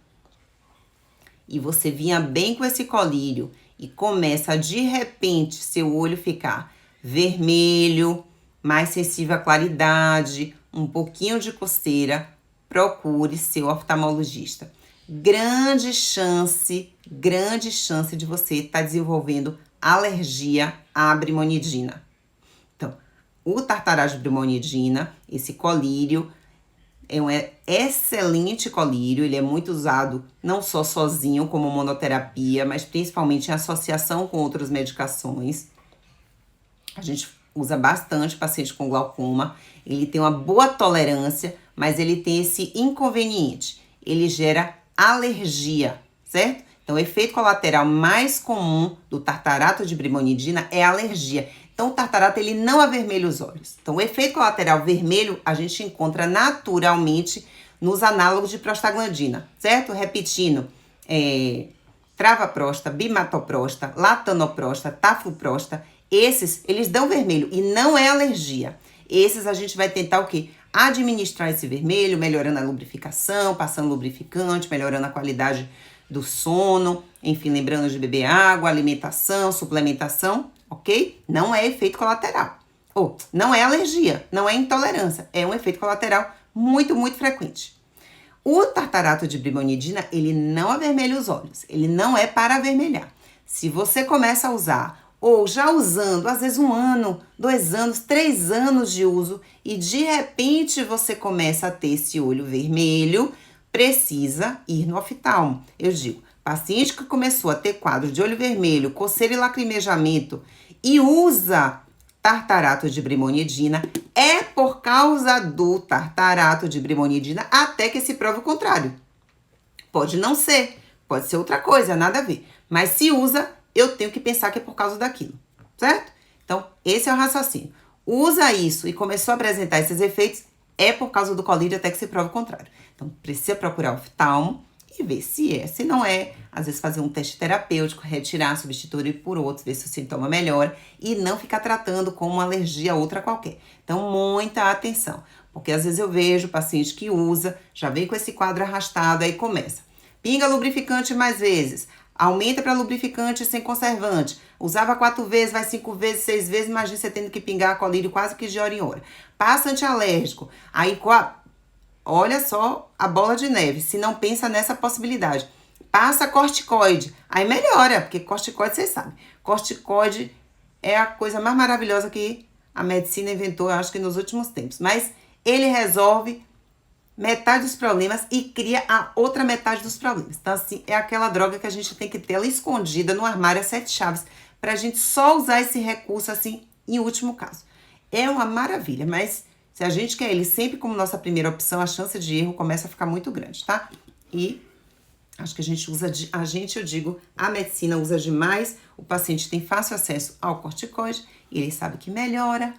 Speaker 1: e você vinha bem com esse colírio e começa de repente seu olho ficar vermelho, mais sensível à claridade, um pouquinho de coceira, procure seu oftalmologista. Grande chance de você estar desenvolvendo alergia à brimonidina. Então, o tartarato de brimonidina, esse colírio, é um excelente colírio, ele é muito usado não só sozinho como monoterapia, mas principalmente em associação com outras medicações. A gente usa bastante paciente com glaucoma, ele tem uma boa tolerância, mas ele tem esse inconveniente, ele gera alergia, certo? Então, o efeito colateral mais comum do tartarato de brimonidina é a alergia. Então, o tartarato, ele não avermelha os olhos. Então, o efeito colateral vermelho, a gente encontra naturalmente nos análogos de prostaglandina, certo? Repetindo, travaprosta, bimatoprosta, latanoprosta, tafloprosta, esses, eles dão vermelho e não é alergia. Esses a gente vai tentar o quê? Administrar esse vermelho, melhorando a lubrificação, passando lubrificante, melhorando a qualidade do sono, enfim, lembrando de beber água, alimentação, suplementação, ok? Não é efeito colateral. Não é alergia, não é intolerância, é um efeito colateral muito, muito frequente. O tartarato de brimonidina, ele não avermelha os olhos, ele não é para avermelhar. Se você começa a usar, ou já usando, às vezes 1 ano, 2 anos, 3 anos de uso, e de repente você começa a ter esse olho vermelho, precisa ir no oftalmo. Eu digo, paciente que começou a ter quadro de olho vermelho, coceira e lacrimejamento e usa tartarato de brimonidina, é por causa do tartarato de brimonidina até que se prove o contrário. Pode não ser, pode ser outra coisa, nada a ver. Mas se usa, eu tenho que pensar que é por causa daquilo, certo? Então, esse é o raciocínio. Usa isso e começou a apresentar esses efeitos, é por causa do colírio até que se prove o contrário. Então, precisa procurar o oftalmo e ver se é. Se não é, às vezes fazer um teste terapêutico, retirar, substituir por outros, ver se o sintoma melhora e não ficar tratando como uma alergia a outra qualquer. Então, muita atenção, porque às vezes eu vejo paciente que usa, já vem com esse quadro arrastado, aí começa. Pinga lubrificante mais vezes, aumenta para lubrificante sem conservante. Usava 4 vezes, vai 5 vezes, 6 vezes, imagina você tendo que pingar colírio quase que de hora em hora. Passa antialérgico, aí olha só a bola de neve, se não pensa nessa possibilidade. Passa corticoide, aí melhora, porque corticoide, vocês sabem, corticoide é a coisa mais maravilhosa que a medicina inventou, eu acho que nos últimos tempos. Mas ele resolve metade dos problemas e cria a outra metade dos problemas. Então, assim, é aquela droga que a gente tem que ter ela escondida no armário a 7 chaves, pra gente só usar esse recurso, assim, em último caso. É uma maravilha, mas se a gente quer ele sempre como nossa primeira opção, a chance de erro começa a ficar muito grande, tá? E acho que a gente usa, eu digo, a medicina usa demais, o paciente tem fácil acesso ao corticoide, e ele sabe que melhora,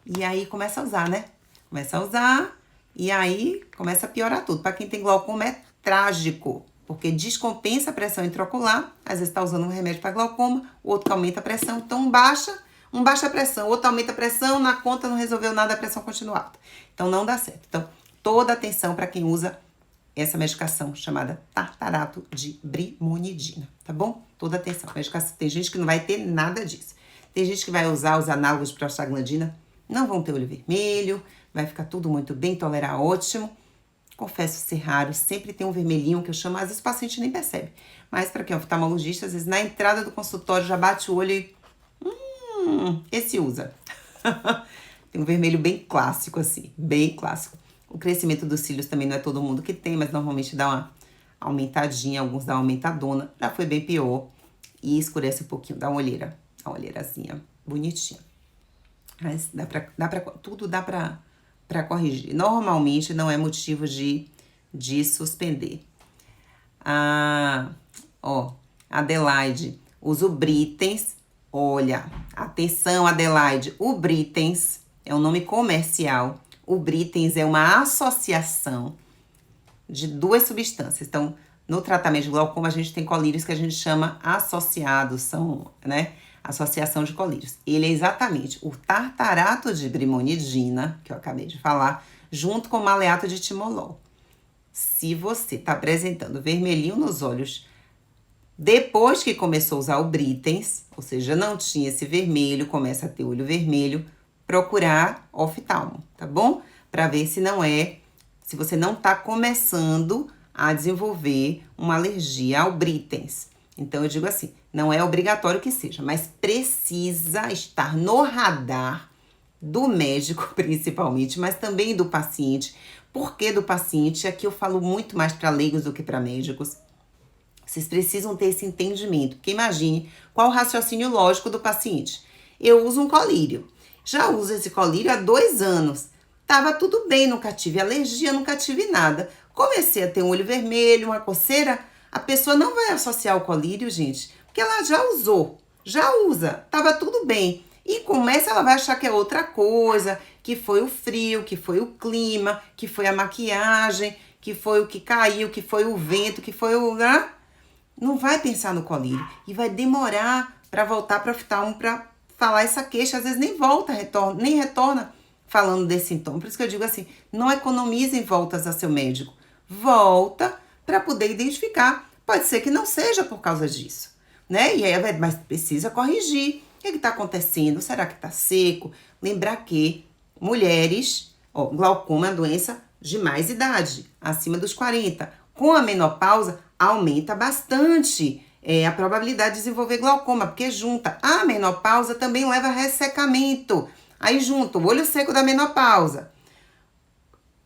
Speaker 1: e aí começa a usar, né? Começa a usar, e aí começa a piorar tudo. Para quem tem glaucoma é trágico, porque descompensa a pressão intraocular, às vezes tá usando um remédio para glaucoma, o outro que aumenta a pressão, então um baixa a pressão, outro aumenta a pressão, na conta não resolveu nada, a pressão continua alta. Então não dá certo. Então, toda atenção para quem usa essa medicação chamada tartarato de brimonidina, tá bom? Toda atenção. Medicação. Tem gente que não vai ter nada disso. Tem gente que vai usar os análogos de prostaglandina, não vão ter olho vermelho, vai ficar tudo muito bem, tolerar ótimo. Confesso ser raro, sempre tem um vermelhinho que eu chamo, às vezes o paciente nem percebe. Mas para quem é oftalmologista, às vezes na entrada do consultório já bate o olho e... esse usa. Tem um vermelho bem clássico assim, bem clássico. O crescimento dos cílios também não é todo mundo que tem, mas normalmente dá uma aumentadinha, alguns dá uma aumentadona. Já foi bem pior e escurece um pouquinho, dá uma olheirazinha bonitinha. Mas tudo dá pra corrigir. Normalmente não é motivo de suspender. Adelaide, usa o Britens. Olha, atenção Adelaide, o Britens é um nome comercial. O Britens é uma associação de 2 substâncias. Então, no tratamento de glaucoma, a gente tem colírios que a gente chama associados, são, né, associação de colírios. Ele é exatamente o tartarato de brimonidina, que eu acabei de falar, junto com o maleato de timolol. Se você está apresentando vermelhinho nos olhos, depois que começou a usar o Britens, ou seja, não tinha esse vermelho, começa a ter olho vermelho, procurar oftalmo, tá bom? Para ver se você não tá começando a desenvolver uma alergia ao Britens. Então, eu digo assim, não é obrigatório que seja, mas precisa estar no radar do médico, principalmente, mas também do paciente. Por que do paciente? Aqui eu falo muito mais para leigos do que para médicos. Vocês precisam ter esse entendimento, porque imagine qual o raciocínio lógico do paciente. Eu uso um colírio, já uso esse colírio há 2 anos. Tava tudo bem, nunca tive alergia, nunca tive nada. Comecei a ter um olho vermelho, uma coceira, a pessoa não vai associar o colírio, gente, porque ela já usou, já usa, tava tudo bem. E ela vai achar que é outra coisa, que foi o frio, que foi o clima, que foi a maquiagem, que foi o que caiu, que foi o vento, que foi o... Né? Não vai pensar no colírio e vai demorar para voltar para o oftalmo para falar essa queixa. Às vezes nem retorna falando desse sintoma. Por isso que eu digo assim, não economizem voltas a seu médico. Volta para poder identificar. Pode ser que não seja por causa disso, né? E aí, mas precisa corrigir. O que está acontecendo? Será que está seco? Lembrar que mulheres, glaucoma é uma doença de mais idade, acima dos 40. Com a menopausa, aumenta bastante a probabilidade de desenvolver glaucoma, porque junta a menopausa também leva a ressecamento. Aí junta o olho seco da menopausa,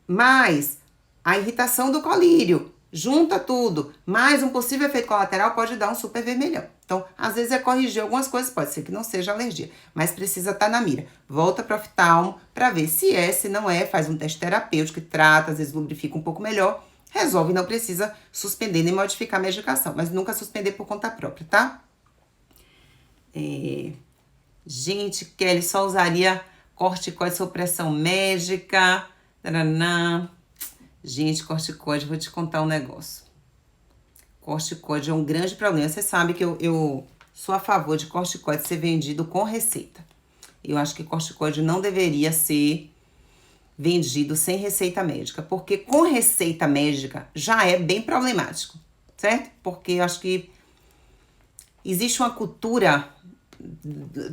Speaker 1: mais a irritação do colírio, junta tudo, mais um possível efeito colateral pode dar um super vermelhão. Então, às vezes é corrigir algumas coisas, pode ser que não seja alergia, mas precisa estar na mira. Volta para o oftalmo para ver se é, se não é, faz um teste terapêutico que trata, às vezes lubrifica um pouco melhor, resolve, não precisa suspender nem modificar a medicação, mas nunca suspender por conta própria, tá? Gente, Kelly, só usaria corticoide sob pressão médica. Taraná. Gente, corticoide, vou te contar um negócio. Corticoide é um grande problema. Você sabe que eu sou a favor de corticoide ser vendido com receita. Eu acho que corticoide não deveria ser vendido sem receita médica, porque com receita médica já é bem problemático, certo? Porque eu acho que existe uma cultura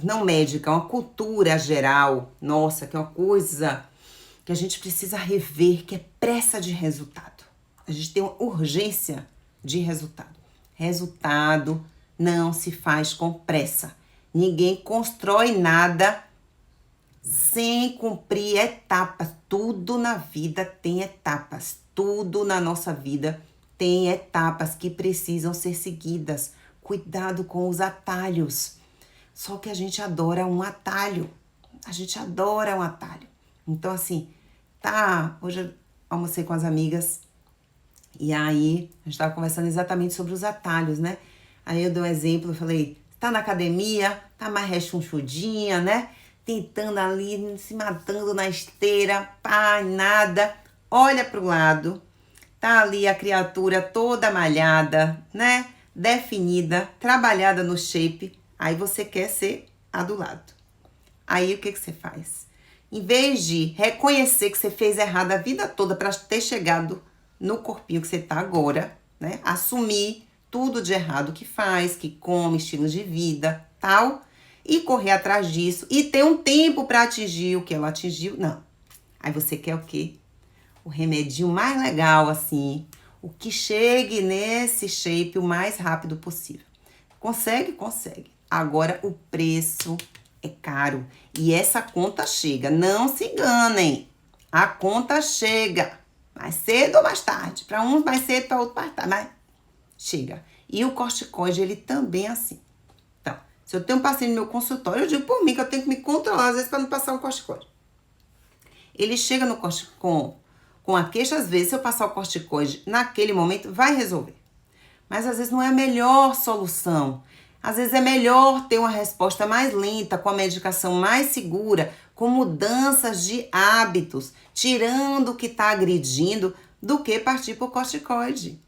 Speaker 1: não médica, uma cultura geral, nossa, que é uma coisa que a gente precisa rever, que é pressa de resultado. A gente tem uma urgência de resultado. Resultado não se faz com pressa. Ninguém constrói nada sem cumprir etapas. Tudo na vida tem etapas. Tudo na nossa vida tem etapas que precisam ser seguidas. Cuidado com os atalhos. Só que a gente adora um atalho. A gente adora um atalho. Então, assim, hoje eu almocei com as amigas e aí a gente tava conversando exatamente sobre os atalhos, né? Aí eu dei um exemplo, eu falei, tá na academia, tá mais rechonchudinha, né? Tentando ali, se matando na esteira, nada. Olha pro lado, tá ali a criatura toda malhada, né? Definida, trabalhada no shape. Aí você quer ser a do lado. Aí o que você faz? Em vez de reconhecer que você fez errado a vida toda para ter chegado no corpinho que você tá agora, né? Assumir tudo de errado que faz, que come, estilo de vida, tal, e correr atrás disso e ter um tempo para atingir o que ela atingiu, não. Aí você quer o quê? O remedinho mais legal, assim, o que chegue nesse shape o mais rápido possível. Consegue? Consegue. Agora o preço é caro e essa conta chega. Não se enganem. A conta chega. Mais cedo ou mais tarde. Para uns mais cedo, para outros mais tarde. Mas chega. E o corticoide, ele também é assim. Então, se eu tenho um paciente no meu consultório, eu digo por mim que eu tenho que me controlar, às vezes, para não passar um corticoide. Ele chega no com a queixa, às vezes, se eu passar o corticoide naquele momento, vai resolver. Mas, às vezes, não é a melhor solução. Às vezes é melhor ter uma resposta mais lenta, com a medicação mais segura, com mudanças de hábitos, tirando o que está agredindo, do que partir para o corticoide.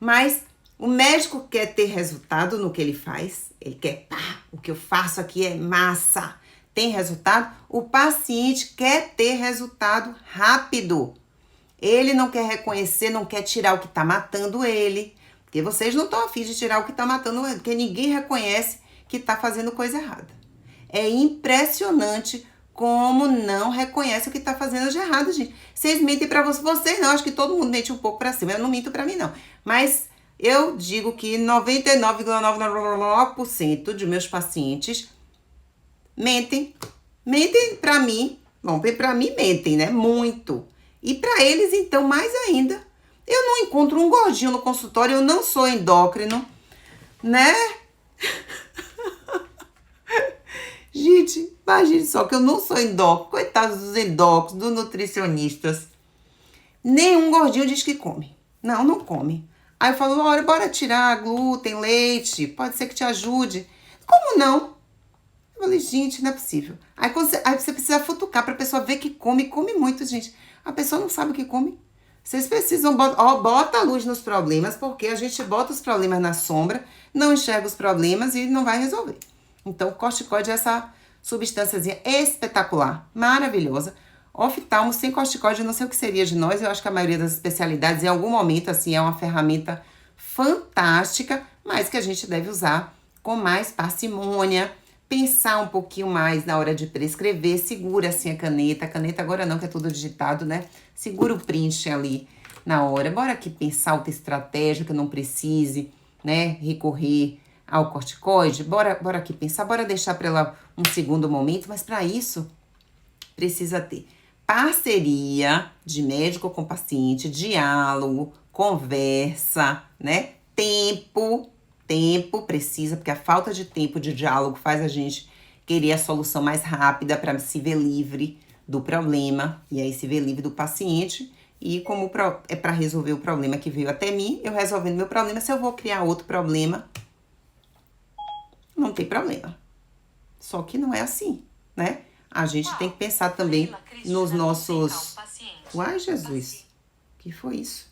Speaker 1: Mas o médico quer ter resultado no que ele faz, ele quer, o que eu faço aqui é massa, tem resultado. O paciente quer ter resultado rápido. Ele não quer reconhecer, não quer tirar o que está matando ele. Porque vocês não estão a fim de tirar o que está matando ele, porque ninguém reconhece que está fazendo coisa errada. É impressionante como não reconhece o que está fazendo de errado, gente. Vocês mentem para vocês não, acho que todo mundo mente um pouco para cima, eu não minto para mim não. Mas eu digo que 99,999% de meus pacientes mentem para mim. Bom, para mim mentem, né? Muito. E para eles, então, mais ainda. Eu não encontro um gordinho no consultório, eu não sou endócrino, né? Gente, imagine só que eu não sou endócrino. Coitados dos endócrinos, dos nutricionistas. Nenhum gordinho diz que come. Não, não come. Aí eu falo, olha, bora tirar glúten, leite, pode ser que te ajude. Como não? Eu falei, gente, não é possível. Aí você precisa futucar pra pessoa ver que come muito, gente. A pessoa não sabe o que come. Vocês precisam, bota a luz nos problemas, porque a gente bota os problemas na sombra, não enxerga os problemas e não vai resolver. Então, o corticoide é essa substânciazinha espetacular, maravilhosa. Oftalmo sem corticoide, eu não sei o que seria de nós, eu acho que a maioria das especialidades, em algum momento, assim, é uma ferramenta fantástica, mas que a gente deve usar com mais parcimônia, pensar um pouquinho mais na hora de prescrever, segura assim a caneta agora não, que é tudo digitado, né? Segura o print ali na hora. Bora aqui pensar outra estratégia que eu não precise, né, recorrer ao corticoide. Bora aqui pensar, bora deixar para ela um segundo momento, mas para isso precisa ter parceria de médico com paciente, diálogo, conversa, né? Tempo precisa, porque a falta de tempo de diálogo faz a gente querer a solução mais rápida para se ver livre do problema, e aí se ver livre do paciente. E como é para resolver o problema que veio até mim, eu resolvendo meu problema, se eu vou criar outro problema, não tem problema. Só que não é assim, né? A gente tem que pensar também nos nossos... Uai, Jesus, que foi isso?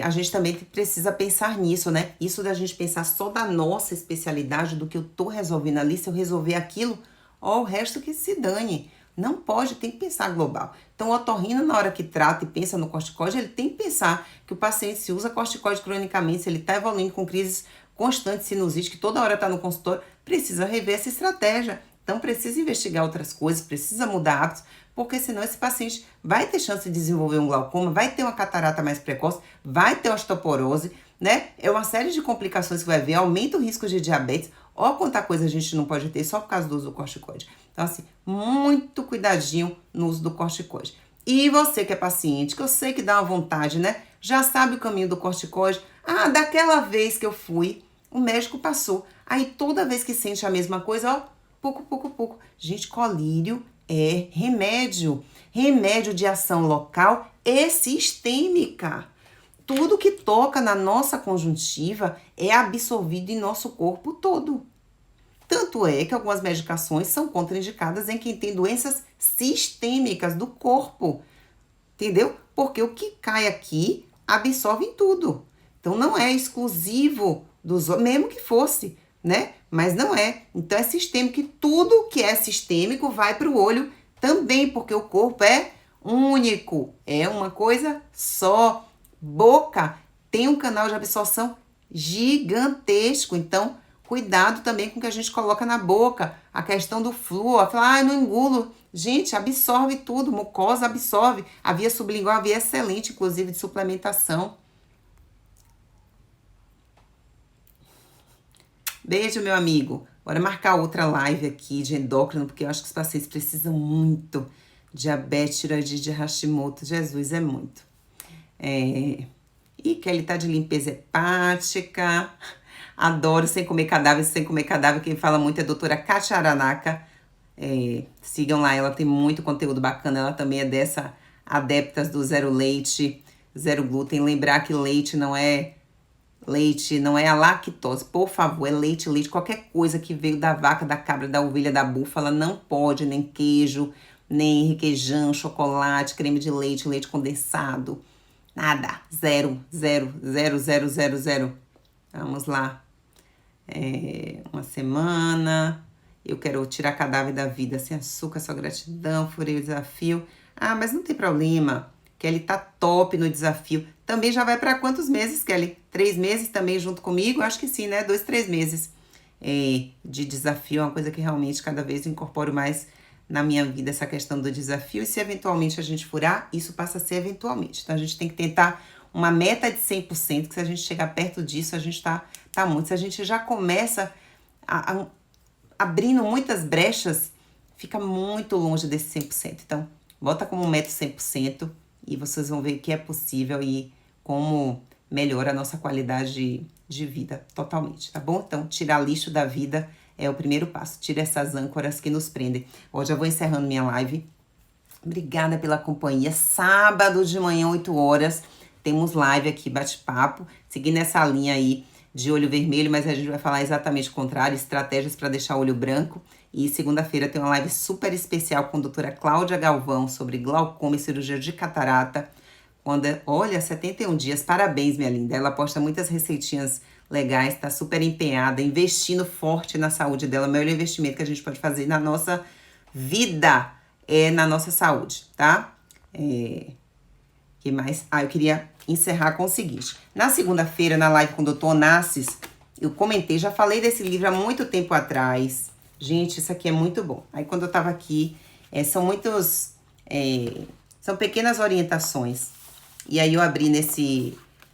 Speaker 1: A gente também precisa pensar nisso, né? Isso da gente pensar só da nossa especialidade, do que eu tô resolvendo ali, se eu resolver aquilo, ó, o resto que se dane. Não pode, tem que pensar global. Então, o otorrino, na hora que trata e pensa no corticoide, ele tem que pensar que o paciente, se usa corticoide cronicamente, se ele tá evoluindo com crises constantes, sinusite, que toda hora tá no consultório, precisa rever essa estratégia. Então, precisa investigar outras coisas, precisa mudar hábitos, porque senão esse paciente vai ter chance de desenvolver um glaucoma, vai ter uma catarata mais precoce, vai ter osteoporose, né? É uma série de complicações que vai ver, aumenta o risco de diabetes. Ó, quanta coisa a gente não pode ter só por causa do uso do corticoide. Então, assim, muito cuidadinho no uso do corticoide. E você que é paciente, que eu sei que dá uma vontade, né? Já sabe o caminho do corticoide. Ah, daquela vez que eu fui, o médico passou. Aí, toda vez que sente a mesma coisa, ó, pouco. Gente, colírio é remédio. Remédio de ação local e sistêmica. Tudo que toca na nossa conjuntiva é absorvido em nosso corpo todo. Tanto é que algumas medicações são contraindicadas em quem tem doenças sistêmicas do corpo. Entendeu? Porque o que cai aqui absorve em tudo. Então não é exclusivo dos outros, mesmo que fosse, né? Mas não é. Então é sistêmico, e tudo que é sistêmico vai para o olho também, porque o corpo é único, é uma coisa só. Boca tem um canal de absorção gigantesco, então cuidado também com o que a gente coloca na boca. A questão do flúor, falar, não engulo. Gente, absorve tudo, mucosa absorve. A via sublingual é uma via excelente, inclusive, de suplementação. Beijo, meu amigo. Bora marcar outra live aqui de endócrino, porque eu acho que os pacientes precisam muito. Diabetes, tireoidite, Hashimoto, Jesus, é muito. E Kelly tá de limpeza hepática. Adoro Sem Comer Cadáver. Quem fala muito é a doutora Kátia Aranaka. Sigam lá, ela tem muito conteúdo bacana. Ela também é dessa adeptas do zero leite, zero glúten. Lembrar que leite não é a lactose. Por favor, é leite. Qualquer coisa que veio da vaca, da cabra, da ovelha, da búfala, não pode. Nem queijo, nem requeijão, chocolate, creme de leite, leite condensado. Nada. Zero. Vamos lá. Uma semana. Eu quero tirar cadáver da vida sem açúcar, só gratidão, furei o desafio. Ah, mas não tem problema. Kelly tá top no desafio. Também já vai para quantos meses, Kelly? 3 meses também junto comigo? Acho que sim, né? 2, 3 meses de desafio. É uma coisa que realmente cada vez eu incorporo mais na minha vida, essa questão do desafio. E se eventualmente a gente furar, isso passa a ser eventualmente. Então a gente tem que tentar uma meta de 100%, que se a gente chegar perto disso, a gente tá muito. Se a gente já começa abrindo muitas brechas, fica muito longe desse 100%. Então, bota como meta 100% e vocês vão ver que é possível e como melhora a nossa qualidade de vida totalmente, tá bom? Então, tirar lixo da vida é o primeiro passo. Tira essas âncoras que nos prendem. Hoje eu vou encerrando minha live. Obrigada pela companhia. Sábado de manhã, 8 horas, temos live aqui, bate-papo. Seguindo essa linha aí de olho vermelho, mas a gente vai falar exatamente o contrário, estratégias para deixar o olho branco. E segunda-feira tem uma live super especial com a doutora Cláudia Galvão sobre glaucoma e cirurgia de catarata. Olha, 71 dias, parabéns, minha linda. Ela posta muitas receitinhas legais, tá super empenhada, investindo forte na saúde dela. O melhor investimento que a gente pode fazer na nossa vida é na nossa saúde, tá? Que mais? Eu queria encerrar com o seguinte. Na segunda-feira, na live com o Dr. Onassis, Eu comentei, já falei desse livro há muito tempo atrás. Gente, isso aqui é muito bom. Aí quando eu tava aqui, são muitos... são pequenas orientações. E aí eu abri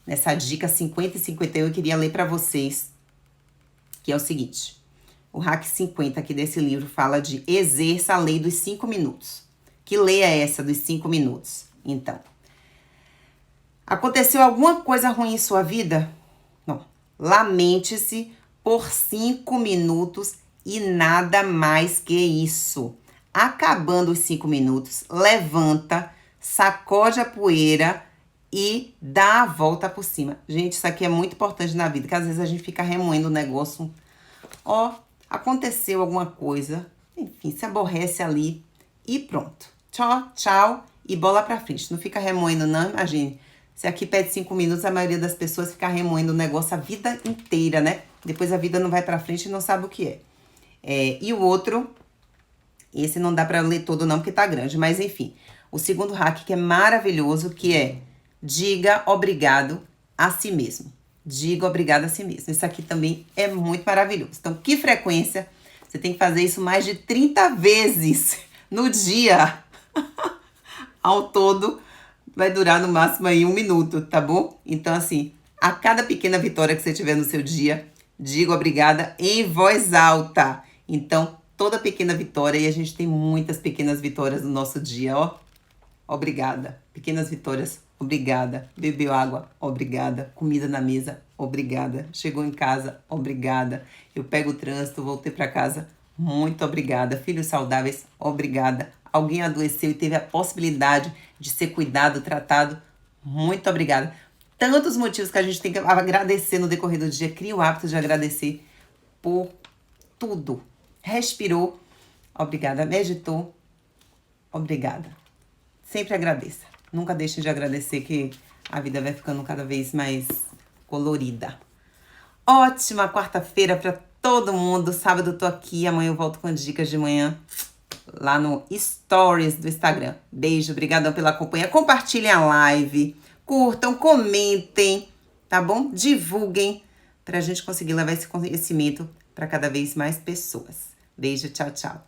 Speaker 1: nessa dica 50 e 51, eu queria ler pra vocês, que é o seguinte. O hack 50 aqui desse livro fala de exerça a lei dos 5 minutos. Que lei é essa dos 5 minutos? Então, aconteceu alguma coisa ruim em sua vida? Não. Lamente-se por 5 minutos e nada mais que isso. Acabando os 5 minutos, levanta, sacode a poeira e dá a volta por cima. Gente, isso aqui é muito importante na vida, que às vezes a gente fica remoendo o negócio. Aconteceu alguma coisa, enfim, se aborrece ali e pronto. Tchau, tchau e bola pra frente. Não fica remoendo não, imagine. Se aqui pede 5 minutos, a maioria das pessoas fica remoendo o negócio a vida inteira, né? Depois a vida não vai pra frente e não sabe o que é. E o outro, esse não dá pra ler todo não, porque tá grande. Mas enfim, o segundo hack que é maravilhoso, que é diga obrigado a si mesmo. Diga obrigado a si mesmo. Isso aqui também é muito maravilhoso. Então, que frequência? Você tem que fazer isso mais de 30 vezes no dia. Ao todo, vai durar no máximo aí 1 minuto, tá bom? Então, assim, a cada pequena vitória que você tiver no seu dia, diga obrigada em voz alta. Então, toda pequena vitória, e a gente tem muitas pequenas vitórias no nosso dia, ó. Obrigada. Pequenas vitórias, obrigada. Bebeu água, obrigada. Comida na mesa, obrigada. Chegou em casa, obrigada. Eu pego o trânsito, voltei para casa, muito obrigada. Filhos saudáveis, obrigada. Alguém adoeceu e teve a possibilidade de ser cuidado, tratado, muito obrigada. Tantos motivos que a gente tem que agradecer no decorrer do dia. Cria o hábito de agradecer por tudo. Respirou, obrigada. Meditou, obrigada. Sempre agradeça. Nunca deixe de agradecer, que a vida vai ficando cada vez mais colorida. Ótima quarta-feira para todo mundo. Sábado eu tô aqui, amanhã eu volto com dicas de manhã lá no Stories do Instagram. Beijo, obrigadão pela companhia. Compartilhem a live, curtam, comentem, tá bom? Divulguem pra gente conseguir levar esse conhecimento para cada vez mais pessoas. Beijo, tchau, tchau.